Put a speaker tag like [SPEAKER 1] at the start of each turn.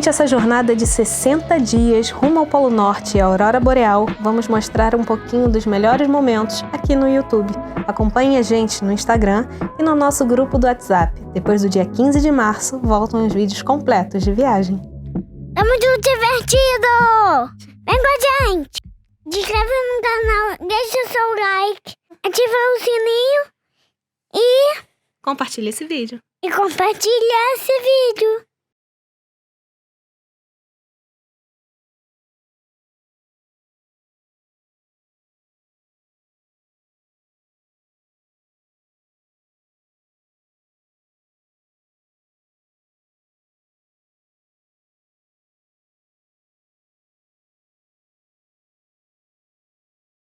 [SPEAKER 1] Durante essa jornada de 60 dias rumo ao Polo Norte e à Aurora Boreal, vamos mostrar um pouquinho dos melhores momentos aqui no YouTube. Acompanhe a gente no Instagram e no nosso grupo do WhatsApp. Depois do dia 15 de março, voltam os vídeos completos de viagem.
[SPEAKER 2] É muito divertido! Vem com a gente! Se inscreve no canal, deixa o seu like, ativa o sininho e
[SPEAKER 1] Compartilhe esse vídeo.
[SPEAKER 2] compartilha esse vídeo.